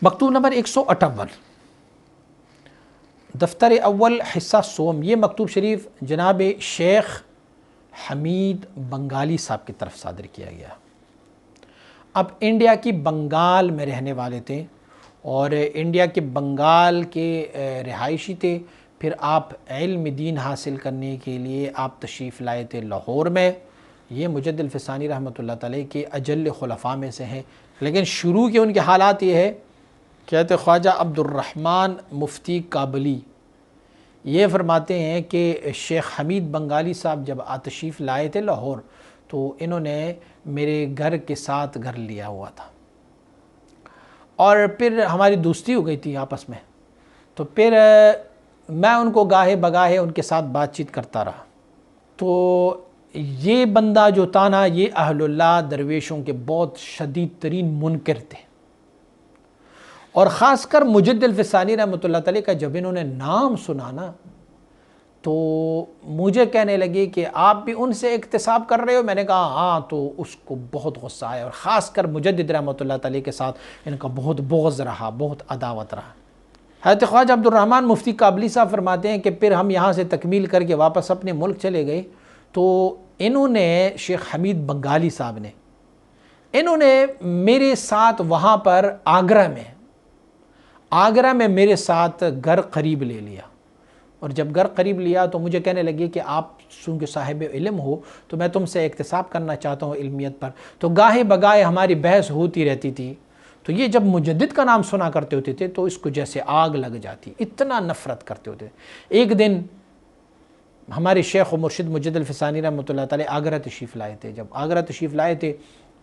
مکتوب نمبر 158 دفتر اول حصہ سوم، یہ مکتوب شریف جناب شیخ حمید بنگالی صاحب کی طرف صادر کیا گیا۔ اب انڈیا کی بنگال میں رہنے والے تھے اور انڈیا کے بنگال کے رہائشی تھے۔ پھر آپ علم دین حاصل کرنے کے لیے آپ تشریف لائے تھے لاہور میں۔ یہ مجد الفسانی رحمۃ اللہ تعالی کے اجل خلفاء میں سے ہیں، لیکن شروع کے ان کے حالات یہ ہے، کہتے خواجہ عبد الرحمن مفتی کابلی یہ فرماتے ہیں کہ شیخ حمید بنگالی صاحب جب تشریف لائے تھے لاہور تو انہوں نے میرے گھر کے ساتھ گھر لیا ہوا تھا، اور پھر ہماری دوستی ہو گئی تھی آپس میں، تو پھر میں ان کو گاہے بگاہے ان کے ساتھ بات چیت کرتا رہا۔ تو یہ بندہ جو تھا نا، یہ اہل اللہ درویشوں کے بہت شدید ترین منکر تھے، اور خاص کر مجد الفسانی رحمۃ اللہ تعالی کا جب انہوں نے نام سنا نا تو مجھے کہنے لگے کہ آپ بھی ان سے اکتساب کر رہے ہو؟ میں نے کہا ہاں۔ تو اس کو بہت غصہ آیا، اور خاص کر مجدد رحمۃ اللہ تعالی کے ساتھ ان کا بہت بغض رہا، بہت عداوت رہا۔ حضرت خواجہ عبد الرحمن مفتی کابلی صاحب فرماتے ہیں کہ پھر ہم یہاں سے تکمیل کر کے واپس اپنے ملک چلے گئے، تو انہوں نے شیخ حمید بنگالی صاحب نے انہوں نے میرے ساتھ وہاں پر آگرہ میں میرے ساتھ گھر قریب لے لیا، اور جب گھر قریب لیا تو مجھے کہنے لگے کہ آپ چونکہ صاحب علم ہو تو میں تم سے اکتساب کرنا چاہتا ہوں علمیت پر۔ تو گاہے بگاہے ہماری بحث ہوتی رہتی تھی، تو یہ جب مجدد کا نام سنا کرتے ہوتے تھے تو اس کو جیسے آگ لگ جاتی، اتنا نفرت کرتے ہوتے تھے۔ ایک دن ہمارے شیخ و مرشد مجد الفسانی رحمۃ اللہ تعالی آگرہ تشریف لائے تھے۔ جب آگرہ تشریف لائے تھے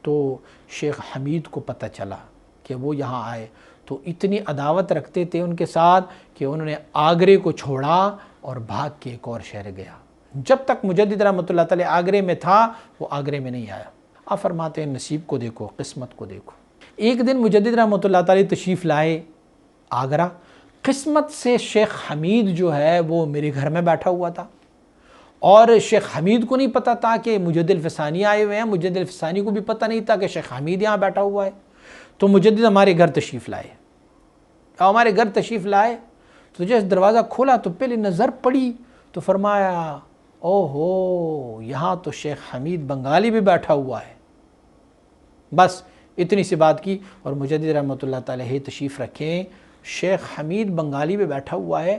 تو شیخ حمید کو پتہ چلا کہ وہ یہاں آئے، تو اتنی عداوت رکھتے تھے ان کے ساتھ کہ انہوں نے آگرے کو چھوڑا اور بھاگ کے ایک اور شہر گیا۔ جب تک مجدد رحمۃ اللہ تعالی آگرے میں تھا وہ آگرے میں نہیں آیا۔ آپ فرماتے ہیں نصیب کو دیکھو، قسمت کو دیکھو۔ ایک دن مجدد رحمۃ اللہ تعالی تشریف لائے آگرہ، قسمت سے شیخ حمید جو ہے وہ میرے گھر میں بیٹھا ہوا تھا، اور شیخ حمید کو نہیں پتہ تھا کہ مجد الفسانی آئے ہوئے ہیں، مجد الفسانی کو بھی پتہ نہیں تھا کہ شیخ حمید یہاں بیٹھا ہوا ہے۔ تو مجدد ہمارے گھر تشریف لائے، تو جیسے دروازہ کھولا تو پہلے نظر پڑی تو فرمایا او ہو، یہاں تو شیخ حمید بنگالی بھی بیٹھا ہوا ہے۔ بس اتنی سی بات کی، اور مجدد رحمۃ اللہ تعالی تشریف رکھیں شیخ حمید بنگالی بھی بیٹھا ہوا ہے،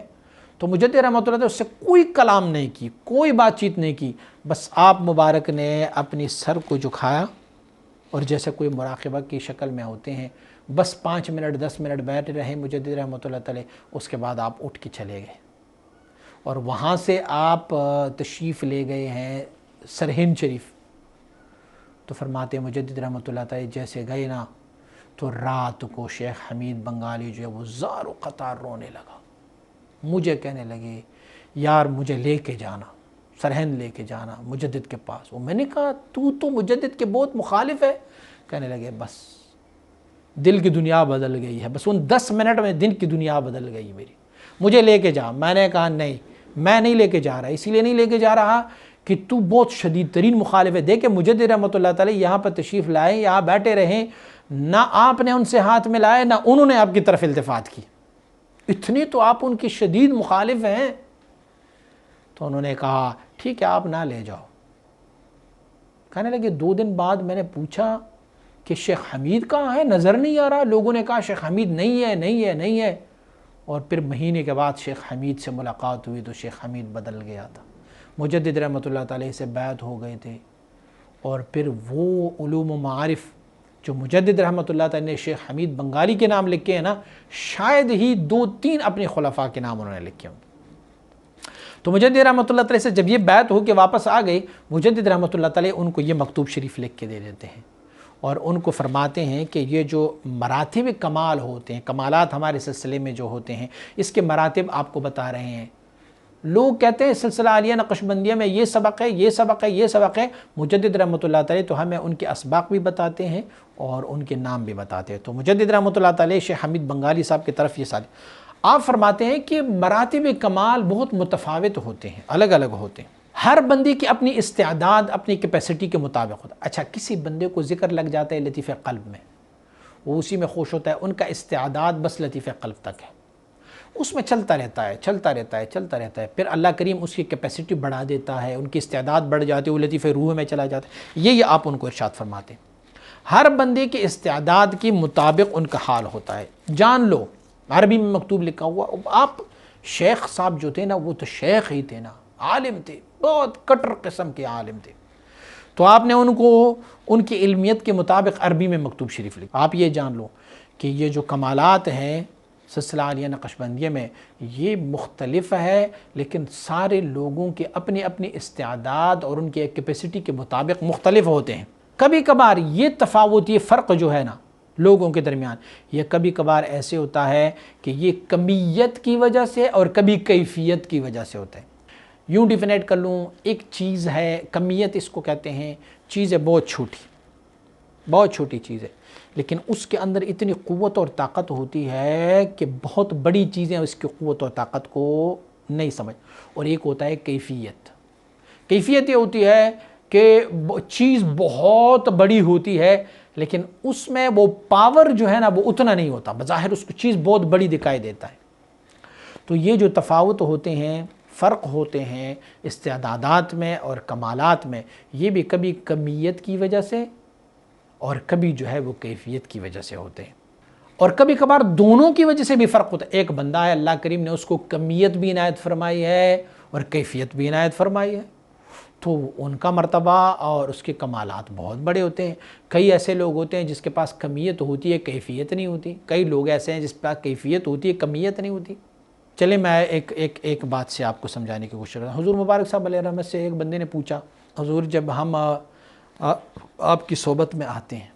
تو مجدد رحمۃ اللہ تعالی اس سے کوئی کلام نہیں کی، کوئی بات چیت نہیں کی، بس آپ مبارک نے اپنی سر کو جھکایا اور جیسے کوئی مراقبہ کی شکل میں ہوتے ہیں، بس 5 منٹ 10 منٹ بیٹھ رہے مجدد رحمۃ اللہ تعالی، اس کے بعد آپ اٹھ کے چلے گئے، اور وہاں سے آپ تشریف لے گئے ہیں سرہند شریف۔ تو فرماتے ہیں مجدد رحمۃ اللہ تعالی جیسے گئے نا تو رات کو شیخ حمید بنگالی جو ہے وہ زار و قطار رونے لگا۔ مجھے کہنے لگے یار مجھے لے کے جانا، سرہند لے کے جانا مجدد کے پاس۔ میں نے کہا تو مجدد کے بہت مخالف ہے۔ کہنے لگے بس دل کی دنیا بدل گئی ہے، بس ان 10 منٹ میں دل کی دنیا بدل گئی میری، مجھے لے کے جا۔ میں نے کہا نہیں، میں نہیں لے کے جا رہا، اسی لیے نہیں لے کے جا رہا کہ تو بہت شدید ترین مخالف ہے۔ دیکھیں مجدد رحمۃ اللہ تعالی یہاں پر تشریف لائے، یہاں بیٹھے رہیں، نہ آپ نے ان سے ہاتھ ملائے نہ انہوں نے آپ کی طرف التفات کی، اتنے تو آپ ان کی شدید مخالف ہیں۔ تو انہوں نے کہا ٹھیک ہے آپ نہ لے جاؤ۔ کہنے لگے 2 دن بعد میں نے پوچھا کہ شیخ حمید کہاں ہے، نظر نہیں آ رہا۔ لوگوں نے کہا شیخ حمید نہیں ہے، اور پھر مہینے کے بعد شیخ حمید سے ملاقات ہوئی تو شیخ حمید بدل گیا تھا، مجدد رحمۃ اللہ تعالی سے بیعت ہو گئے تھے، اور پھر وہ علوم و معارف جو مجدد رحمۃ اللہ تعالی نے شیخ حمید بنگالی کے نام لکھے ہیں نا، شاید ہی 2-3 اپنے خلفاء کے نام انہوں نے لکھے ہوں۔ تو مجدد رحمۃ اللہ تعالی سے جب یہ بیعت ہو کے واپس آ گئے، مجدد رحمۃ اللہ تعالی ان کو یہ مکتوب شریف لکھ کے دے دیتے ہیں، اور ان کو فرماتے ہیں کہ یہ جو مراتب کمال ہوتے ہیں، کمالات ہمارے سلسلے میں جو ہوتے ہیں، اس کے مراتب آپ کو بتا رہے ہیں۔ لوگ کہتے ہیں سلسلہ عالیہ نقشبندیہ میں یہ سبق ہے، یہ سبق ہے، یہ سبق ہے، مجدد رحمۃ اللہ تعالی تو ہمیں ان کے اسباق بھی بتاتے ہیں اور ان کے نام بھی بتاتے ہیں۔ تو مجدد رحمۃ اللہ تعالی شیخ حمید بنگالی صاحب کی طرف یہ سارے آپ فرماتے ہیں کہ مراتب کمال بہت متفاوت ہوتے ہیں، الگ الگ ہوتے ہیں، ہر بندے کی اپنی استعداد اپنی کیپیسٹی کے مطابق ہوتا ہے۔ اچھا کسی بندے کو ذکر لگ جاتا ہے لطیف قلب میں، وہ اسی میں خوش ہوتا ہے، ان کا استعداد بس لطیف قلب تک ہے، اس میں چلتا رہتا ہے، پھر اللہ کریم اس کی کیپیسٹی بڑھا دیتا ہے، ان کی استعداد بڑھ جاتی ہے، وہ لطیف روح میں چلا جاتا ہے۔ یہی آپ ان کو ارشاد فرماتے ہیں، ہر بندے کے استعداد کے مطابق ان کا حال ہوتا ہے۔ جان لو، عربی میں مکتوب لکھا ہوا، آپ شیخ صاحب جو تھے نا، وہ تو شیخ ہی تھے نا، عالم تھے، بہت کٹر قسم کے عالم تھے، تو آپ نے ان کو ان کی علمیت کے مطابق عربی میں مکتوب شریف لکھا۔ آپ یہ جان لو کہ یہ جو کمالات ہیں سلسلہ عالیہ نقشبندیہ میں، یہ مختلف ہے، لیکن سارے لوگوں کے اپنی اپنی استعداد اور ان کی کیپیسٹی کے مطابق مختلف ہوتے ہیں۔ کبھی کبھار یہ تفاوت، یہ فرق جو ہے نا لوگوں کے درمیان، یہ کبھی کبھار ایسے ہوتا ہے کہ یہ کمیت کی وجہ سے اور کبھی کیفیت کی وجہ سے ہوتا ہے۔ یوں ڈیفینیٹ کر لوں، ایک چیز ہے، کمیت اس کو کہتے ہیں، چیز ہے بہت چھوٹی چیز ہے، لیکن اس کے اندر اتنی قوت اور طاقت ہوتی ہے کہ بہت بڑی چیزیں اس کی قوت اور طاقت کو نہیں سمجھ۔ اور ایک ہوتا ہے کیفیت یہ ہوتی ہے کہ چیز بہت بڑی ہوتی ہے، لیکن اس میں وہ پاور جو ہے نا وہ اتنا نہیں ہوتا، بظاہر اس کو چیز بہت بڑی دکھائی دیتا ہے۔ تو یہ جو تفاوت ہوتے ہیں، فرق ہوتے ہیں استعدادات میں اور کمالات میں، یہ بھی کبھی کمیت کی وجہ سے اور کبھی جو ہے وہ کیفیت کی وجہ سے ہوتے ہیں، اور کبھی کبھار دونوں کی وجہ سے بھی فرق ہوتا ہے۔ ایک بندہ ہے، اللہ کریم نے اس کو کمیت بھی عنایت فرمائی ہے اور کیفیت بھی عنایت فرمائی ہے، تو ان کا مرتبہ اور اس کے کمالات بہت بڑے ہوتے ہیں۔ کئی ایسے لوگ ہوتے ہیں جس کے پاس کمیت ہوتی ہے، کیفیت نہیں ہوتی، کئی لوگ ایسے ہیں جس کے پاس کیفیت ہوتی ہے، کمیت نہیں ہوتی۔ چلیں میں ایک بات سے آپ کو سمجھانے کی کوشش کر رہا ہوں۔ حضور مبارک صاحب علیہ رحمت سے ایک بندے نے پوچھا، حضور جب ہم آپ کی صحبت میں آتے ہیں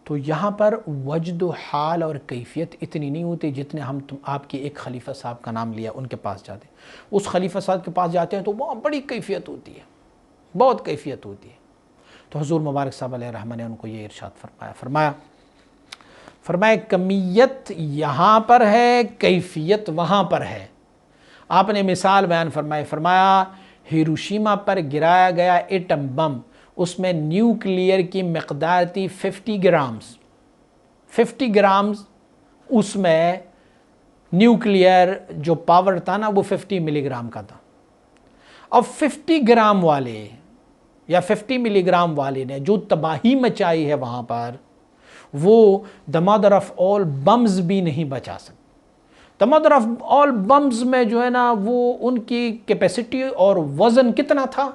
تو یہاں پر وجد و حال اور کیفیت اتنی نہیں ہوتی جتنے ہم آپ کے ایک خلیفہ صاحب کا نام لیا ان کے پاس جاتے ہیں، اس خلیفہ صاحب کے پاس جاتے ہیں تو بہت بڑی کیفیت ہوتی ہے، بہت کیفیت ہوتی ہے۔ تو حضور مبارک صاحب علیہ رحمہ نے ان کو یہ ارشاد فرمایا کمیت یہاں پر ہے، کیفیت وہاں پر ہے۔ آپ نے مثال بیان فرمایا ہیروشیما پر گرایا گیا ایٹم بم، اس میں نیوکلیئر کی مقدار تھی 50 گرامز، اس میں نیوکلیئر جو پاور تھا نا وہ 50 ملی گرام کا تھا۔ اب 50 گرام والے یا 50 ملی گرام والے نے جو تباہی مچائی ہے وہاں پر، وہ the mother of all bombs بھی نہیں بچا سکتے۔ the mother of all bombs میں جو ہے نا وہ ان کی کیپیسٹی اور وزن کتنا تھا،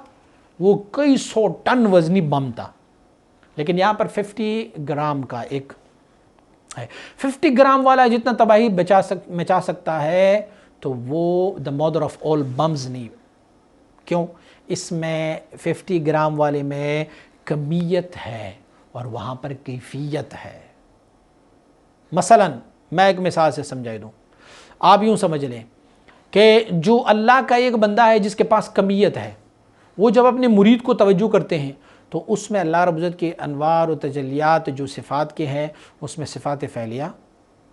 وہ کئی 100 ٹن وزنی بم تھا، لیکن یہاں پر 50 گرام کا ایک ہے۔ 50 گرام والا جتنا تباہی مچا سکتا ہے تو وہ the mother of all bombs نہیں۔ کیوں؟ اس میں 50 گرام والے میں کمیت ہے اور وہاں پر کیفیت ہے۔ مثلا میں ایک مثال سے سمجھا دوں، آپ یوں سمجھ لیں کہ جو اللہ کا ایک بندہ ہے جس کے پاس کمیت ہے، وہ جب اپنے مرید کو توجہ کرتے ہیں تو اس میں اللہ رب العزت کے انوار و تجلیات جو صفات کے ہیں، اس میں صفات فعلیہ،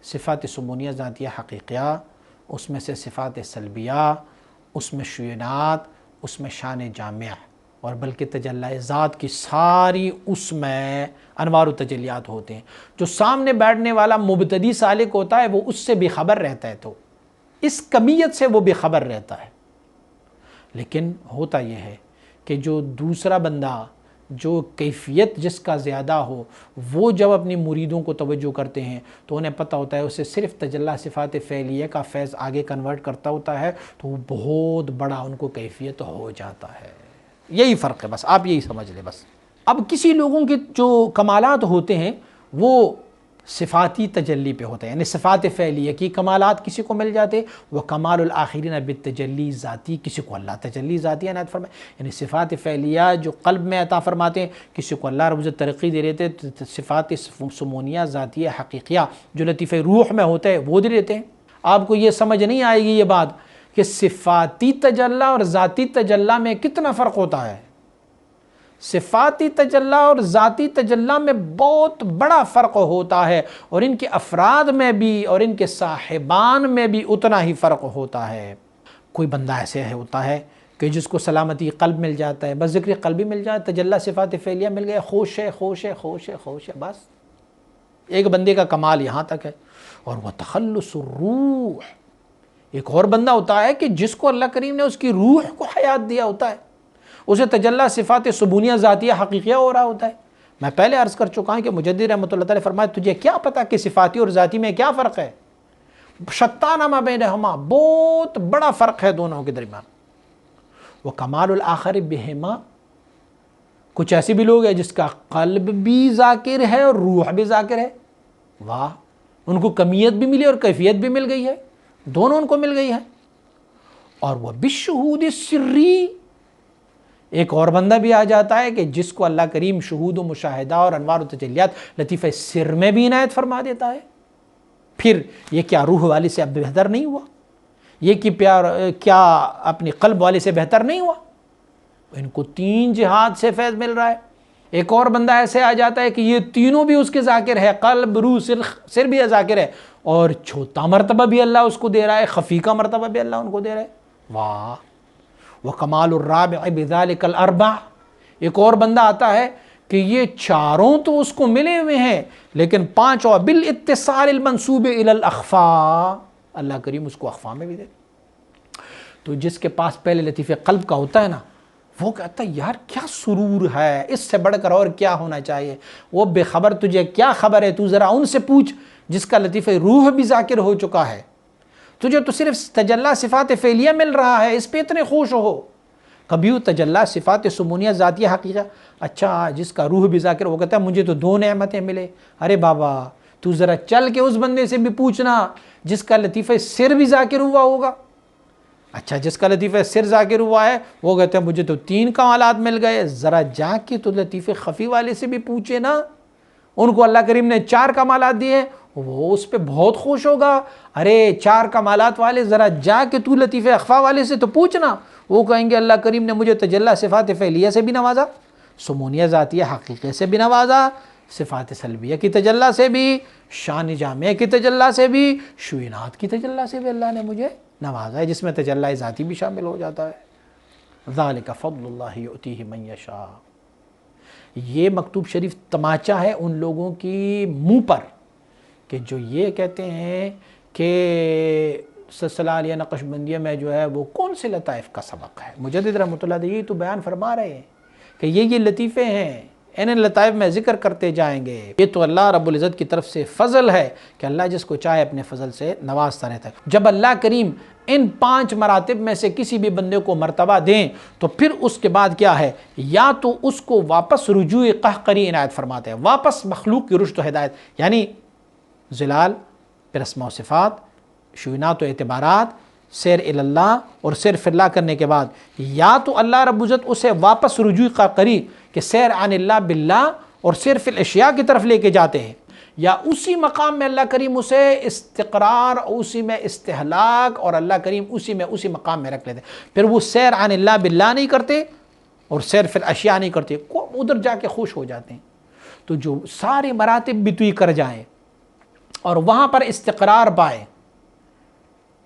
صفات سمونیہ ذاتیہ حقیقیہ، اس میں سے صفات سلبیہ، اس میں شیونات، اس میں شان جامع، اور بلکہ تجلی ذات کی ساری اس میں انوار و تجلیات ہوتے ہیں۔ جو سامنے بیٹھنے والا مبتدی سالک ہوتا ہے وہ اس سے بے خبر رہتا ہے، تو اس کمیت سے وہ بے خبر رہتا ہے۔ لیکن ہوتا یہ ہے کہ جو دوسرا بندہ جو کیفیت جس کا زیادہ ہو، وہ جب اپنی مریدوں کو توجہ کرتے ہیں تو انہیں پتہ ہوتا ہے اسے صرف تجلی صفات فعلیہ کا فیض آگے کنورٹ کرتا ہوتا ہے، تو وہ بہت بڑا ان کو کیفیت ہو جاتا ہے۔ یہی فرق ہے، بس آپ یہی سمجھ لیں۔ بس اب کسی لوگوں کے جو کمالات ہوتے ہیں وہ صفاتی تجلی پہ ہوتے ہیں، یعنی صفات فعلیہ کی کمالات کسی کو مل جاتے، وہ کمال الاخرین بالتجلی ذاتی، کسی کو اللہ تجلی ذاتی عنایت فرمائے، یعنی صفات فعلیہ جو قلب میں عطا فرماتے ہیں، کسی کو اللہ رب العزت ترقی دے دیتے ہیں، صفات سمونیہ ذاتیہ حقیقیہ جو لطیف روح میں ہوتا ہے وہ دے دیتے ہیں۔ آپ کو یہ سمجھ نہیں آئے گی یہ بات کہ صفاتی تجلی اور ذاتی تجلی میں کتنا فرق ہوتا ہے۔ صفاتی تجلی اور ذاتی تجلی میں بہت بڑا فرق ہوتا ہے، اور ان کے افراد میں بھی اور ان کے صاحبان میں بھی اتنا ہی فرق ہوتا ہے۔ کوئی بندہ ایسے ہوتا ہے کہ جس کو سلامتی قلب مل جاتا ہے، بس ذکر قلبی مل جائے، تجلی صفات فعلیہ مل گئے، خوش ہے، بس ایک بندے کا کمال یہاں تک ہے. اور وہ تخلص الروح، ایک اور بندہ ہوتا ہے کہ جس کو اللہ کریم نے اس کی روح کو حیات دیا ہوتا ہے، اسے تجلی صفات سبونیہ ذاتیہ حقیقیہ ہو رہا ہوتا ہے. میں پہلے عرض کر چکا ہوں کہ مجدد رحمۃ اللہ تعالی فرمایا تجھے کیا پتا کہ صفاتی اور ذاتی میں کیا فرق ہے؟ شتان ما بینہما، بہت بڑا فرق ہے دونوں کے درمیان. وہ کمال الآخر بہما، کچھ ایسے بھی لوگ ہیں جس کا قلب بھی ذاکر ہے اور روح بھی ذاکر ہے. واہ، ان کو کمیت بھی ملی اور کیفیت بھی مل گئی ہے، دونوں ان کو مل گئی ہے. اور وہ بالشہود السری، ایک اور بندہ بھی آ جاتا ہے کہ جس کو اللہ کریم شہود و مشاہدہ اور انوار و تجلیات لطیفہ سر میں بھی عنایت فرما دیتا ہے. پھر یہ کیا روح والی سے اب بہتر نہیں ہوا؟ یہ کہ پیار کیا اپنی قلب والے سے بہتر نہیں ہوا؟ ان کو تین جہاد سے فیض مل رہا ہے. ایک اور بندہ ایسے آ جاتا ہے کہ یہ تینوں بھی اس کے ذاکر ہے، قلب، روح، سر بھی ذاکر ہے، اور چھوٹا مرتبہ بھی اللہ اس کو دے رہا ہے، خفی کا مرتبہ بھی اللہ ان کو دے رہا ہے. واہ. وکمال الرابع بذلک الاربع، ایک اور بندہ آتا ہے کہ یہ چاروں تو اس کو ملے ہوئے ہیں لیکن پانچوں بالاتصال المنسوب الی الاخفاء، اللہ کریم اس کو اخفاء میں بھی دے. تو جس کے پاس پہلے لطیفہ قلب کا ہوتا ہے نا، وہ کہتا ہے یار کیا سرور ہے، اس سے بڑھ کر اور کیا ہونا چاہیے. وہ بے خبر، تجھے کیا خبر ہے، تو ذرا ان سے پوچھ جس کا لطیفہ روح بھی ذاکر ہو چکا ہے. تجھے تو صرف تجلی صفات فعلیہ مل رہا ہے، اس پہ اتنے خوش ہو. کبھی وہ تجلی صفات سمونیہ ذاتیہ حقیقہ. اچھا جس کا روح بھی ذاکر، وہ کہتا ہے مجھے تو دو نعمتیں ملے. ارے بابا تو ذرا چل کے اس بندے سے بھی پوچھنا جس کا لطیفہ سر بھی ذاکر ہوا ہوگا. اچھا جس کا لطیفہ سر ذاکر ہوا ہے وہ کہتے ہیں مجھے تو تین کمالات مل گئے. ذرا جا کے تو لطیفہ خفی والے سے بھی پوچھے نا، ان کو اللہ کریم نے 4 کمالات دیے، وہ اس پہ بہت خوش ہوگا. ارے 4 کمالات والے، ذرا جا کے تو لطیفہ اخفا والے سے تو پوچھنا، وہ کہیں گے اللہ کریم نے مجھے تجلی صفات فعلیہ سے بھی نوازا، سمونیہ ذاتیہ حقیقہ سے بھی نوازا، صفات سلبیہ کی تجلی سے بھی، شان جامع کی تجلی سے بھی، شوینات کی تجلی سے بھی اللہ نے مجھے نوازا ہے، جس میں تجلی ذاتی بھی شامل ہو جاتا ہے. ذالک فضل اللہ یؤتیہ من یشاء. یہ مکتوب شریف تماچا ہے ان لوگوں کی منہ پر کہ جو یہ کہتے ہیں کہ سلسلہ علیہ نقشبندیہ میں جو ہے وہ کون سے لطائف کا سبق ہے. مجدد رحمۃ اللہ علیہ تو بیان فرما رہے ہیں کہ یہ لطیفے ہیں، ان لطائف میں ذکر کرتے جائیں گے. یہ تو اللہ رب العزت کی طرف سے فضل ہے کہ اللہ جس کو چاہے اپنے فضل سے نوازتا رہتا ہے. جب اللہ کریم ان 5 مراتب میں سے کسی بھی بندے کو مرتبہ دیں تو پھر اس کے بعد کیا ہے، یا تو اس کو واپس رجوع قہقری عنایت فرماتے ہیں، واپس مخلوق کی رشد و ہدایت، یعنی ظلال، پھر اسماء و صفات، شوینات و اعتبارات، سیر اللہ اور سیر فی اللہ کرنے کے بعد یا تو اللہ رب العزت اسے واپس رجوع قہقری کہ سیر عن اللہ باللہ اور سیر فی الاشیاء کی طرف لے کے جاتے ہیں، یا اسی مقام میں اللہ کریم اسے استقرار، اسی میں استحلاق، اور اللہ کریم اسی مقام میں رکھ لیتے ہیں. پھر وہ سیر عن اللہ باللہ نہیں کرتے اور سیر فی الاشیاء نہیں کرتے، ادھر جا کے خوش ہو جاتے ہیں. تو جو سارے مراتب بھی کر جائیں اور وہاں پر استقرار پائے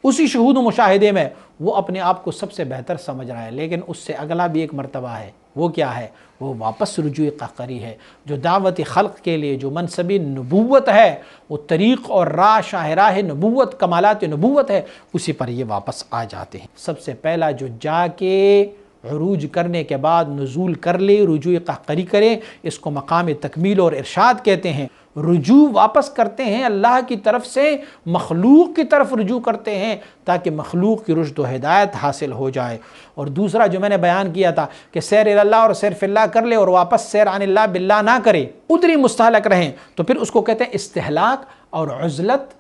اسی شہود و مشاہدے میں، وہ اپنے آپ کو سب سے بہتر سمجھ رہا ہے. لیکن اس سے اگلا بھی ایک مرتبہ ہے، وہ کیا ہے، وہ واپس رجوع قہقری ہے. جو دعوت خلق کے لیے جو منصب نبوت ہے، وہ طریق اور راہ شاہراہ نبوت، کمالات نبوت ہے، اسی پر یہ واپس آ جاتے ہیں. سب سے پہلا جو جا کے عروج کرنے کے بعد نزول کر لے، رجوع قہقری کرے، اس کو مقام تکمیل اور ارشاد کہتے ہیں. رجوع واپس کرتے ہیں اللہ کی طرف سے، مخلوق کی طرف رجوع کرتے ہیں تاکہ مخلوق کی رشد و ہدایت حاصل ہو جائے. اور دوسرا جو میں نے بیان کیا تھا کہ سیر اللہ اور سیر فی اللہ کر لے اور واپس سیر عن اللہ باللہ نہ کرے، ادھری مستحلق رہیں، تو پھر اس کو کہتے ہیں استحلاق اور عزلت،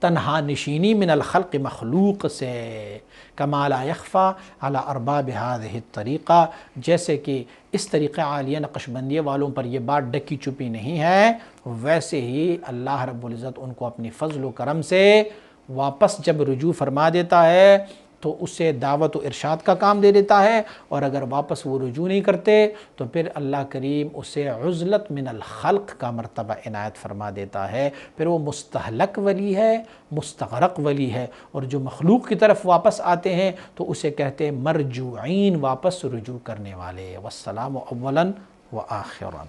تنہا نشینی من الخلق مخلوق سے. کما لا یخفی علی ارباب ہذہ الطریقہ، جیسے کہ اس طریقہ عالیہ نقشبندیہ والوں پر یہ بات ڈکی چھپی نہیں ہے، ویسے ہی اللہ رب العزت ان کو اپنی فضل و کرم سے واپس جب رجوع فرما دیتا ہے تو اسے دعوت و ارشاد کا کام دے دیتا ہے. اور اگر واپس وہ رجوع نہیں کرتے تو پھر اللہ کریم اسے عزلت من الخلق کا مرتبہ عنایت فرما دیتا ہے. پھر وہ مستحلق ولی ہے، مستغرق ولی ہے. اور جو مخلوق کی طرف واپس آتے ہیں تو اسے کہتے ہیں مرجوعین، واپس رجوع کرنے والے. والسلام اولا و آخرا.